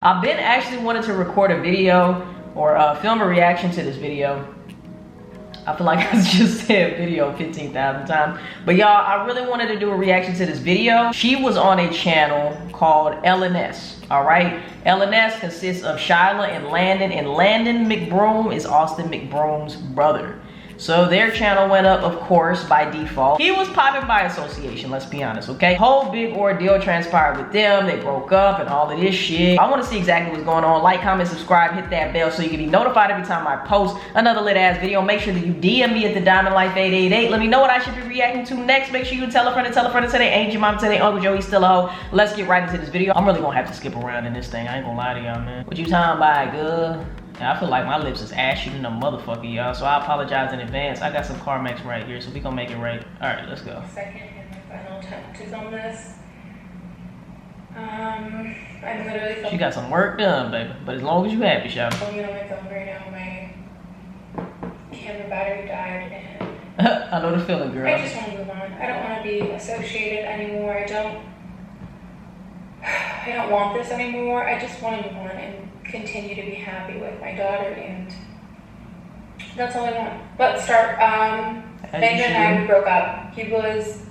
I've been actually wanting to record a video or film a reaction to this video. I feel like I just said video 15,000 times. But y'all, I really wanted to do a reaction to this video. She was on a channel called LNS, all right? LNS consists of Shyla and Landon Mcbroom is Austin McBroom's brother. So their channel went up, of course, by default. He was popping by association, let's be honest, okay? Whole big ordeal transpired with them. They broke up and all of this shit. I want to see exactly what's going on. Like, comment, subscribe, hit that bell so you can be notified every time I post another lit ass video. Make sure that you DM me at THEDIAMONDLIFE888. Let me know what I should be reacting to next. Make sure you tell a friend to tell their aunt, your mom, tell their uncle Joey still a hoe. Let's get right into this video. I'm really gonna have to skip around in this thing. I ain't gonna lie to y'all, man. What you talking about, good? I feel like my lips is ashy than a motherfucker, y'all, so I apologize in advance. I got some Carmex right here, so we gonna make it right. All right, let's go. Second and my final touches on this. I'm literally... She got some work done, baby, but as long as you happy, Shyla. I'm on my phone right now. My camera battery died, and... I know the feeling, girl. I just want to move on. I don't want to be associated anymore. I don't want this anymore. I just want to move on and continue to be happy with my daughter, and that's all I want. Let's start. Landon and I, we broke up. He was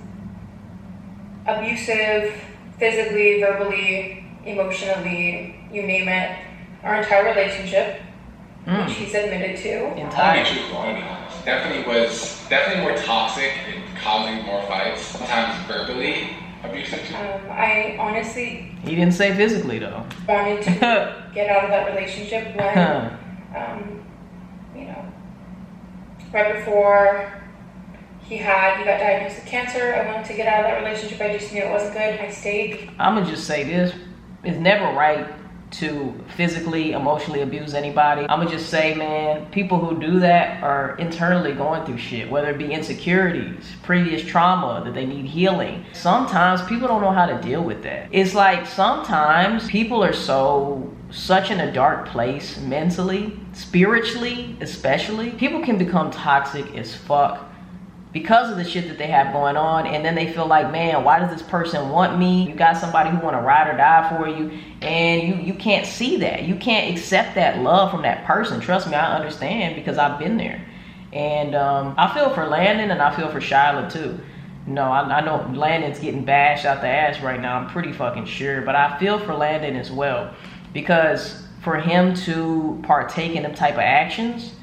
abusive, physically, verbally, emotionally, you name it. Our entire relationship, which he's admitted to. I'll be truthful, I'll be honest. Definitely more toxic and causing more fights. Sometimes verbally abusive too. I honestly... He didn't say physically, though. Wanted to get out of that relationship when, you know, right before he got diagnosed with cancer. I wanted to get out of that relationship. I just knew it wasn't good. I stayed. I'm gonna just say this. It's never right to physically, emotionally abuse anybody. I'm gonna just say, man, people who do that are internally going through shit, whether it be insecurities, previous trauma that they need healing. Sometimes people don't know how to deal with that. It's like sometimes people are such in a dark place mentally, spiritually, especially. People can become toxic as fuck because of the shit that they have going on, and then they feel like, man, why does this person want me? You got somebody who want to ride or die for you, and you can't see that. You can't accept that love from that person. Trust me, I understand, because I've been there. And I feel for Landon, and I feel for Shyla too. No, I know Landon's getting bashed out the ass right now, I'm pretty fucking sure, but I feel for Landon as well, because for him to partake in them type of actions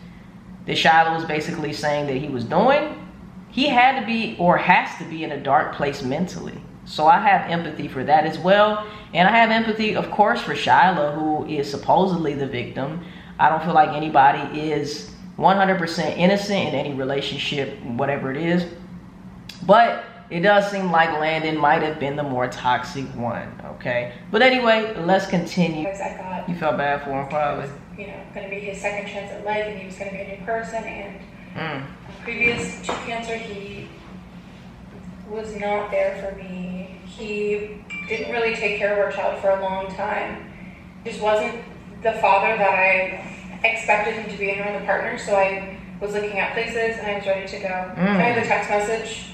that Shyla was basically saying that he was doing, he had to be, or has to be, in a dark place mentally. So I have empathy for that as well. And I have empathy, of course, for Shyla, who is supposedly the victim. I don't feel like anybody is 100% innocent in any relationship, whatever it is. But it does seem like Landon might have been the more toxic one, okay? But anyway, let's continue. You felt bad for him, probably. You know, going to be his second chance at life, and he was going to be a new person, and... Previous to cancer, he was not there for me. He didn't really take care of our child for a long time. He just wasn't the father that I expected him to be in around the partner, so I was looking at places and I was ready to go. I had a text message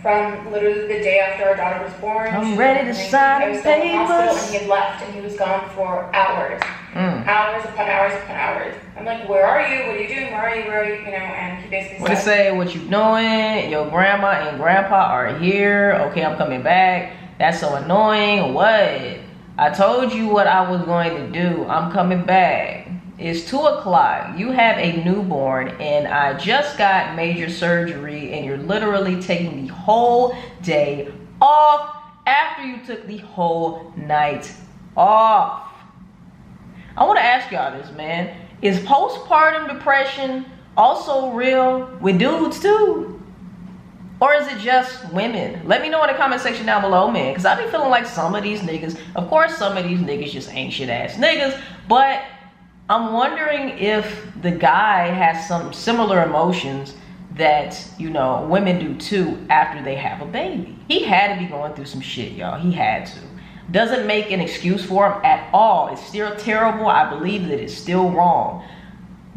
from literally the day after our daughter was born. I'm ready to sign I was still in the hospital, papers. and he had left, and he was gone for hours. Hours upon hours upon hours. I'm like, where are you? What are you doing? Where are you? Where are you? You know, and he basically What say, what you doing? Your grandma and grandpa are here. Okay, I'm coming back. That's so annoying. What? I told you what I was going to do. I'm coming back. It's 2 o'clock. You have a newborn, and I just got major surgery, and you're literally taking the whole day off after you took the whole night off. I want to ask y'all this, man. Is postpartum depression also real with dudes too? Or is it just women? Let me know in the comment section down below, man. Because I be feeling like some of these niggas, of course some of these niggas just ain't shit ass niggas, but I'm wondering if the guy has some similar emotions that, you know, women do too after they have a baby. He had to be going through some shit, y'all. He had to. Doesn't make an excuse for him at all. It's still terrible. I believe that it's still wrong.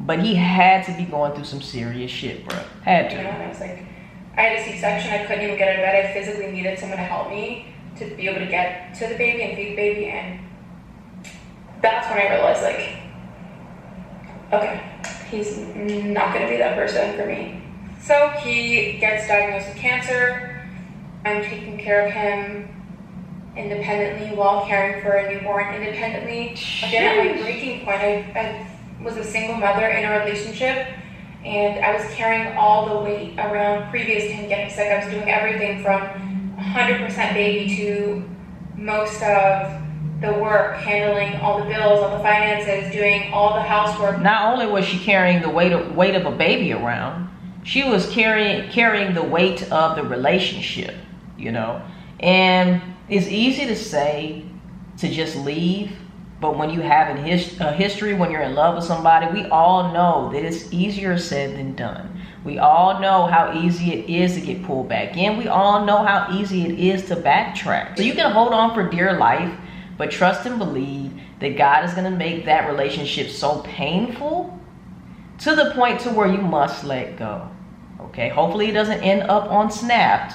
But he had to be going through some serious shit, bro. Had to. You know, and I was like, I had a C-section. I couldn't even get out of bed. I physically needed someone to help me to be able to get to the baby and feed the baby. And that's when I realized, like, okay, he's not going to be that person for me. So he gets diagnosed with cancer. I'm taking care of him independently while caring for a newborn independently. Again, at my breaking point, I was a single mother in a relationship, and I was carrying all the weight around previous to him getting sick. I was doing everything from 100% baby to most of the work, handling all the bills, all the finances, doing all the housework. Not only was she carrying the weight of a baby around, she was carrying the weight of the relationship, you know. And it's easy to say to just leave, but when you have a history, when you're in love with somebody, we all know that it's easier said than done. We all know how easy it is to get pulled back in. We all know how easy it is to backtrack. So you can hold on for dear life, but trust and believe that God is going to make that relationship so painful to the point to where you must let go. Okay, hopefully it doesn't end up on Snapped.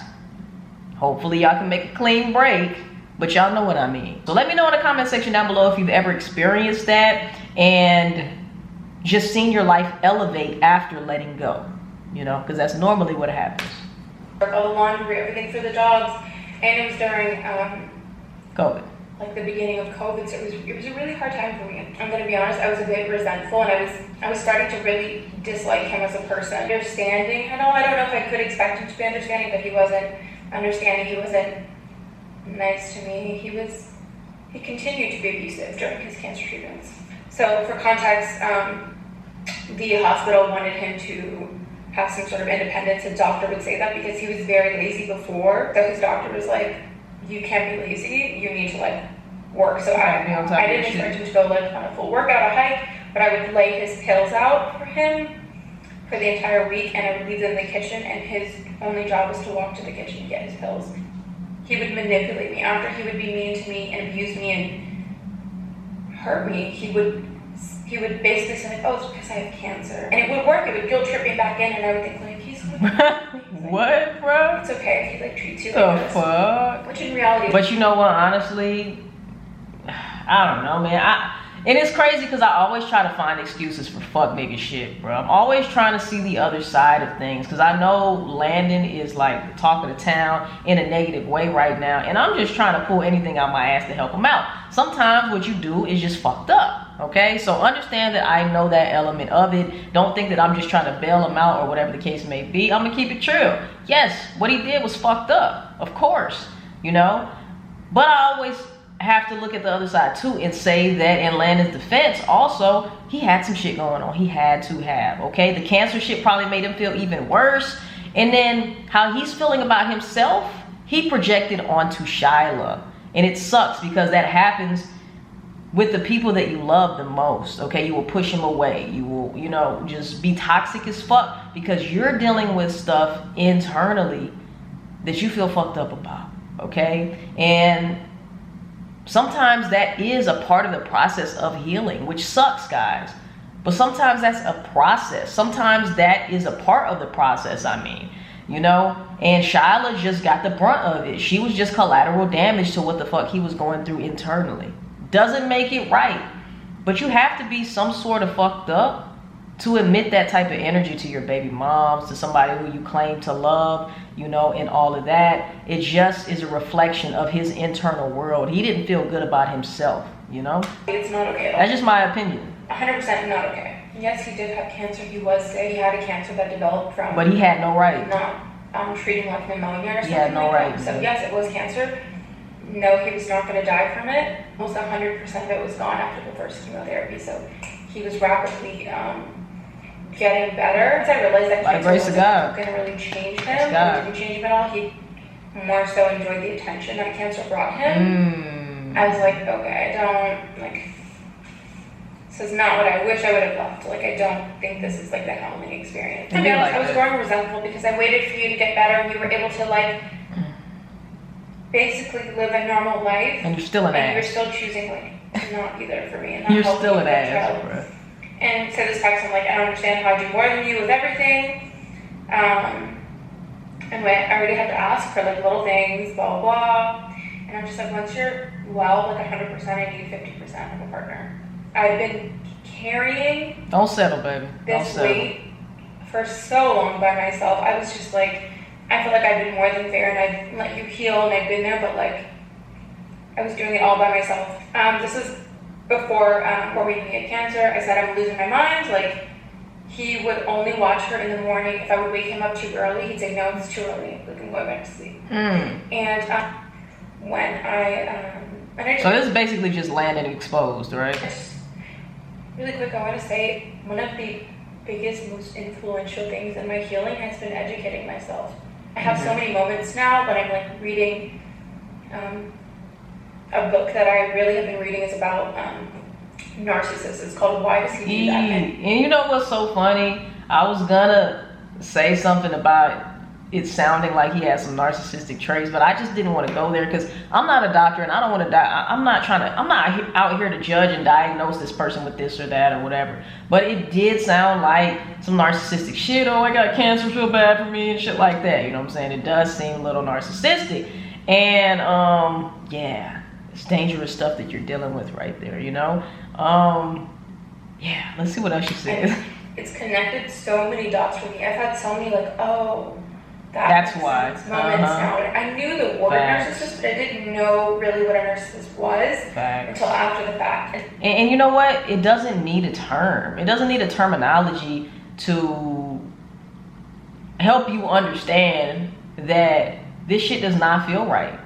Hopefully y'all can make a clean break, but y'all know what I mean. So let me know in the comment section down below if you've ever experienced that and just seen your life elevate after letting go, you know, because that's normally what happens. All the laundry, everything for the dogs, and it was during COVID. Like the beginning of COVID, so it was a really hard time for me. I'm gonna be honest, I was a bit resentful, and I was starting to really dislike him as a person. Understanding, I don't know if I could expect him to be understanding, but he wasn't understanding. He wasn't nice to me. He continued to be abusive during his cancer treatments. So for context, the hospital wanted him to have some sort of independence. His doctor would say that because he was very lazy before. So his doctor was like, you can't be lazy, you need to like work. So I didn't expect him to go like on a full workout, a hike, but I would lay his pills out for him for the entire week, and I would leave them in the kitchen, and his only job was to walk to the kitchen and get his pills. He would manipulate me. After he would be mean to me and abuse me and hurt me, he would basically say like, oh, it's because I have cancer. And it would work, it would guilt trip me back in, and I would think like, he's like, what, bro? it's okay if he like treats you like this. Fuck? Which in reality, but you know what, honestly, I don't know, man. And it's crazy because I always try to find excuses for fuck nigga shit, bro. I'm always trying to see the other side of things because I know Landon is like the talk of the town in a negative way right now, and I'm just trying to pull anything out my ass to help him out. Sometimes what you do is just fucked up, okay? So understand that I know that element of it. Don't think that I'm just trying to bail him out or whatever the case may be. I'm gonna keep it true. Yes, what he did was fucked up, of course, you know? But I always have to look at the other side too and say that in Landon's defense also, he had some shit going on. He had to have, okay? The cancer shit probably made him feel even worse. And then how he's feeling about himself, he projected onto Shyla. And it sucks because that happens with the people that you love the most, okay? You will push him away. You will, you know, just be toxic as fuck because you're dealing with stuff internally that you feel fucked up about, okay? And sometimes that is a part of the process of healing, which sucks, guys. But sometimes that's a process. Sometimes that is a part of the process, I mean, you know? And Shyla just got the brunt of it. She was just collateral damage to what the fuck he was going through internally. Doesn't make it right. But you have to be some sort of fucked up to admit that type of energy to your baby moms, to somebody who you claim to love, you know, and all of that. It just is a reflection of his internal world. He didn't feel good about himself, you know? it's not okay at all. That's just my opinion. 100% not okay. Yes, he did have cancer. He was sick. He had a cancer that developed from But he had no right. not treating like pneumonia or something. He had no like right. That. So yes, it was cancer. No, he was not going to die from it. Almost 100% of it was gone after the first chemotherapy. So he was rapidly getting better. Once I realized that cancer wasn't going to really change him, it didn't change him at all. He more so enjoyed the attention that cancer brought him. I was like, okay, I don't, like, this is not what I wish I would have left. Like, I don't think this is like the healing experience. To be honest, I was growing resentful because I waited for you to get better and you were able to like basically live a normal life. And you're still an ass. You're still choosing like to not be there for me. And you're still an ass, bro. And so this text, I'm like, I don't understand how I do more than you with everything. And I already had to ask for like little things, blah, blah, blah. And I'm just like, once you're well, like 100%, I need 50% of a partner. I've been carrying Don't settle, baby. Don't this settle. weight for so long by myself. I was just like, I feel like I've been more than fair and I've let you heal and I've been there, but like, I was doing it all by myself. This is before we even had cancer. I said I'm losing my mind. Like, he would only watch her in the morning. If I would wake him up too early, he'd say, no, it's too early. Like, I'm going back to sleep. And when so this is basically just Landon exposed, right? Just really quick, I want to say one of the biggest, most influential things in my healing has been educating myself. I have so many moments now when I'm like reading a book that I really have been reading is about narcissists. It's called Why Does He Do That? And you know what's so funny? I was gonna say something about it sounding like he has some narcissistic traits, but I just didn't want to go there because I'm not a doctor and I don't want to die. I'm not out here to judge and diagnose this person with this or that or whatever. But it did sound like some narcissistic shit. Oh, I got cancer, feel bad for me and shit like that. You know what I'm saying? It does seem a little narcissistic. And yeah, it's dangerous stuff that you're dealing with right there, you know? Yeah, let's see what else she says. It's connected so many dots for me. I've had so many like, oh, that's why. Moments now. I knew the word narcissist, but I didn't know really what a narcissist was until after the fact. And you know what? It doesn't need a term. It doesn't need a terminology to help you understand that this shit does not feel right.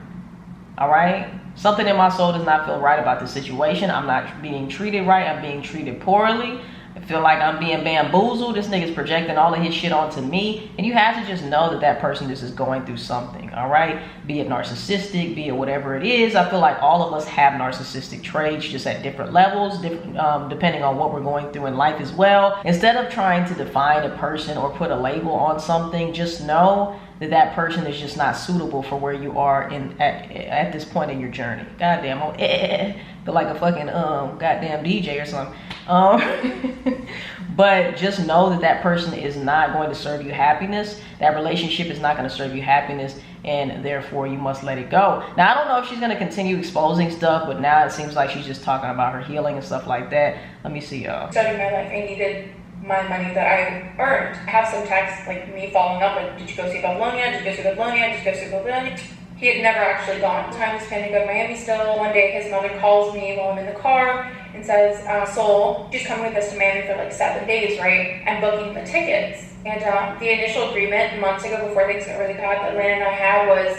All right? Something in my soul does not feel right about this situation. I'm not being treated right. I'm being treated poorly. I feel like I'm being bamboozled. This nigga's projecting all of his shit onto me. And you have to just know that that person just is going through something, all right? Be it narcissistic, be it whatever it is. I feel like all of us have narcissistic traits, just at different levels, depending on what we're going through in life as well. Instead of trying to define a person or put a label on something, just know that that person is just not suitable for where you are at this point in your journey. Goddamn, feel like a fucking goddamn DJ or something. But just know that that person is not going to serve you happiness. That relationship is not going to serve you happiness, and therefore you must let it go. Now, I don't know if she's going to continue exposing stuff, but now it seems like she's just talking about her healing and stuff like that. Let me see, y'all. Starting my life, I needed my money that I earned. I have some texts like me following up with, did you go see Babylonia? Did you go see Babylonia? Did you go see Babylonia? He had never actually gone. Time was planning to go to Miami still. One day his mother calls me while I'm in the car and says, Soul, she's coming with us to Miami for like 7 days, right? I'm booking the tickets. And the initial agreement months ago before things got really bad that Landon and I had was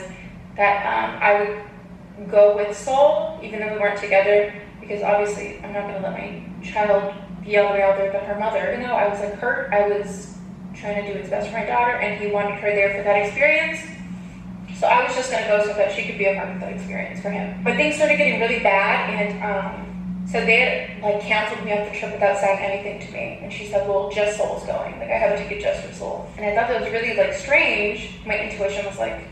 that I would go with Soul, even though we weren't together, because obviously I'm not going to let my child be all the way out there with her mother. Even though I was like hurt, I was trying to do what's best for my daughter, and he wanted her there for that experience. So I was just going to go so that she could be a part of that experience for him. But things started getting really bad, and so they had like canceled me off the trip without saying anything to me. And she said, well, just Soul's going. Like, I have a ticket just for Soul. And I thought that was really like strange. My intuition was like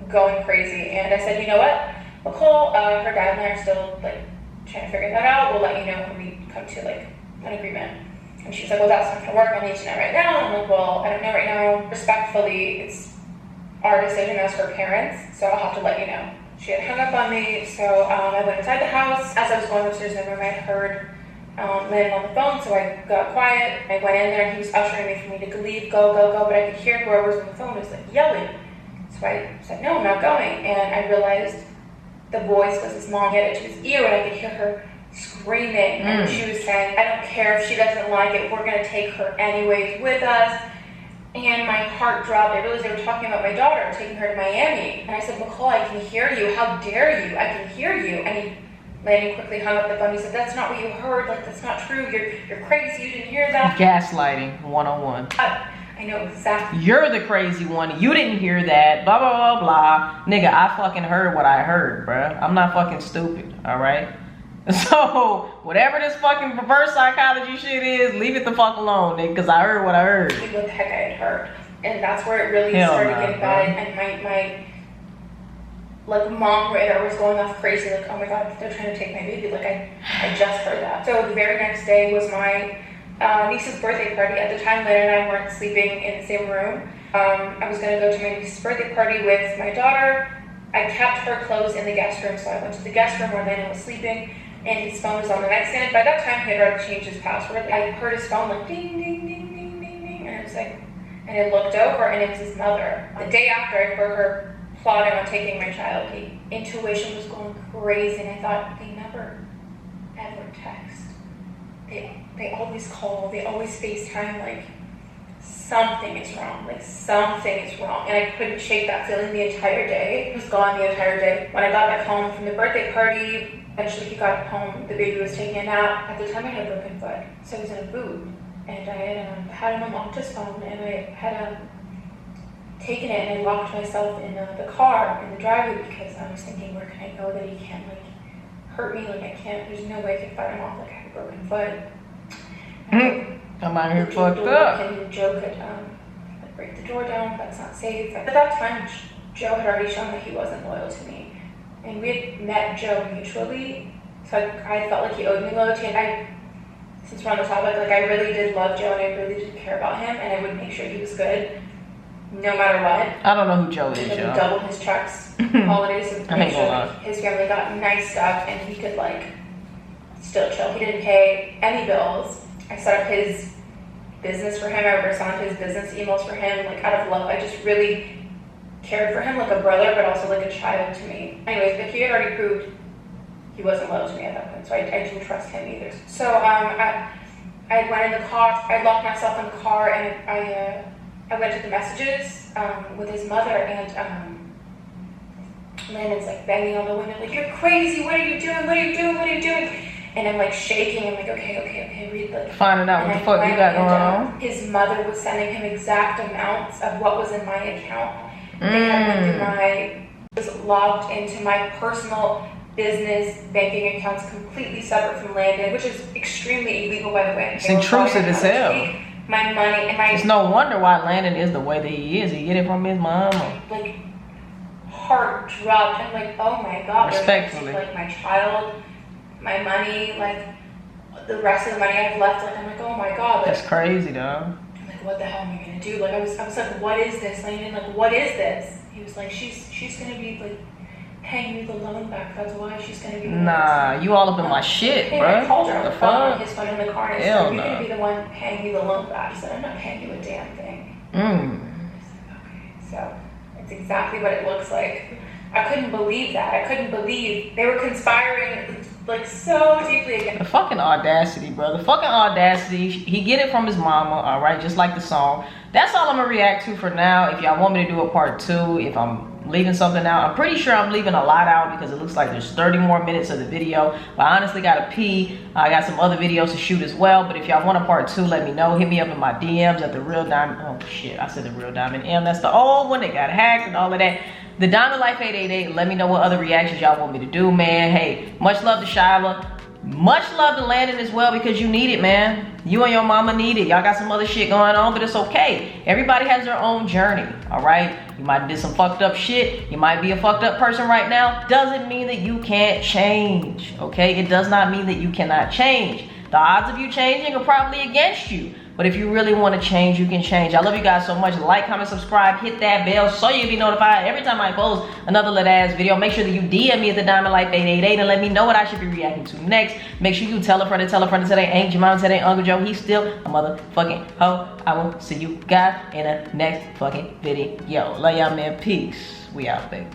going crazy. And I said, you know what, Nicole, her dad and I are still like trying to figure that out. We'll let you know when we come to like an agreement. And she's like, well, that's not going to work. I need to know right now. And I'm like, well, I don't know right now. Respectfully, it's our decision as her parents, so I'll have to let you know. She had hung up on me, so I went inside the house. As I was going upstairs in the room, I heard Landon on the phone, so I got quiet. I went in there, and he was ushering me for me to leave, go, but I could hear whoever was on the phone was like yelling. So I said, no, I'm not going. And I realized the voice was his mom, had it to his ear, and I could hear her screaming. And she was saying, I don't care if she doesn't like it, we're going to take her anyways with us. And my heart dropped. I realized they were talking about my daughter, taking her to Miami. And I said, Nicole, I can hear you. How dare you? I can hear you. And Landon quickly hung up the phone. He said, that's not what you heard. Like, that's not true. You're crazy. You didn't hear that. Gaslighting 101. I know exactly. You're the crazy one. You didn't hear that. Blah, blah, blah, blah. Nigga, I fucking heard what I heard, bruh. I'm not fucking stupid, all right? So, whatever this fucking reverse psychology shit is, leave it the fuck alone, nigga, because I heard what I heard. What the heck I had heard. And that's where it really started getting bad. And my like, mom radar was going off crazy. Like, oh my God, they're trying to take my baby. Like, I just heard that. So, the very next day was my niece's birthday party. At the time, Landon and I weren't sleeping in the same room. I was going to go to my niece's birthday party with my daughter. I kept her clothes in the guest room, so I went to the guest room where Landon was sleeping, and his phone was on the nightstand. By that time, he had already changed his password. I heard his phone like ding, ding, ding, ding, ding, ding, and I was like, and I looked over, and it was his mother. The day after, I heard her plotting on taking my child. The intuition was going crazy, and I thought, they never, ever text. They always call, they always FaceTime, like, something is wrong, like something is wrong. And I couldn't shake that feeling the entire day. It was gone the entire day. When I got back home from the birthday party, eventually he got home, the baby was taking a nap. At the time I had a broken foot, so I was in a boot. And I had my mom's phone, and I had taken it, and I locked myself in the car, in the driveway, because I was thinking, where can I go that he can't like hurt me? Like I can't, there's no way I could fight him off, like I had a broken foot. I'm out here fucked up. And Joe could break the door down. That's not safe. At that time, Joe had already shown that he wasn't loyal to me, and we had met Joe mutually. So I felt like he owed me loyalty. And since we're on the topic, like I really did love Joe, and I really did care about him, and I would make sure he was good, no matter what. I don't know who Joe is, Joe. Joe. Double his checks, holidays, and make sure lie. his family got nice stuff, and he could like still chill. He didn't pay any bills. I set up his business for him. I responded to his business emails for him, like out of love. I just really cared for him like a brother, but also like a child to me. Anyways, but he had already proved he wasn't loyal to me at that point, so I didn't trust him either. So I went in the car, I locked myself in the car, and I went to the messages with his mother, and Landon's like banging on the window, like, you're crazy, what are you doing, what are you doing, what are you doing? And I'm like shaking. I'm like, okay, read the. Finding out what the fuck you got going on. His mother was sending him exact amounts of what was in my account. They had went through was logged into my personal business banking accounts completely separate from Landon, which is extremely illegal, by the way. It's intrusive as hell. My money and my. It's no wonder why Landon is the way that he is. He get it from his mama. Like, heart dropped. I'm like, oh my god. Respectfully. Like my child. My money, like the rest of the money I've left, like I'm like, oh my god, like, that's crazy, dog. I'm like, what the hell am I gonna do? Like I was like, what is this? Like, what is this? He was like, she's gonna be like paying me the loan back. That's why she's gonna be. Nah, you all up in my shit, hey, bro. I called her on the the phone, fuck? his phone in the car, and I Hell said, you're no. gonna be the one paying me the loan back. He said, I'm not paying you a damn thing. Mm. I said, okay, so it's exactly what it looks like. I couldn't believe that. I couldn't believe they were conspiring like so deeply against. The fucking audacity, bro. The fucking audacity. He get it from his mama, all right, just like the song. That's all I'm gonna react to for now. If y'all want me to do a part 2, if I'm leaving something out, I'm pretty sure I'm leaving a lot out because it looks like there's 30 more minutes of the video. But I honestly gotta pee. I got some other videos to shoot as well. But if y'all want a part 2, let me know. Hit me up in my DMs at the Real Diamond. Oh shit, I said the Real Diamond M. That's the old one that got hacked and all of that. The Diamond Life 888. Let me know what other reactions y'all want me to do, man. Hey, much love to Shyla. Much love to Landon as well, because you need it, man. You and your mama need it. Y'all got some other shit going on, but it's okay. Everybody has their own journey, all right? You might have did some fucked up shit. You might be a fucked up person right now. Doesn't mean that you can't change, okay? It does not mean that you cannot change. The odds of you changing are probably against you. But if you really want to change, you can change. I love you guys so much. Like, comment, subscribe, hit that bell so you'll be notified every time I post another lit ass video. Make sure that you DM me at the Diamond Life 888 and let me know what I should be reacting to next. Make sure you tell a friend to tell a friend to tell their Aunt Jemima, tell their Uncle Joe. He's still a motherfucking hoe. I will see you guys in the next fucking video. Love y'all, man. Peace. We out, baby.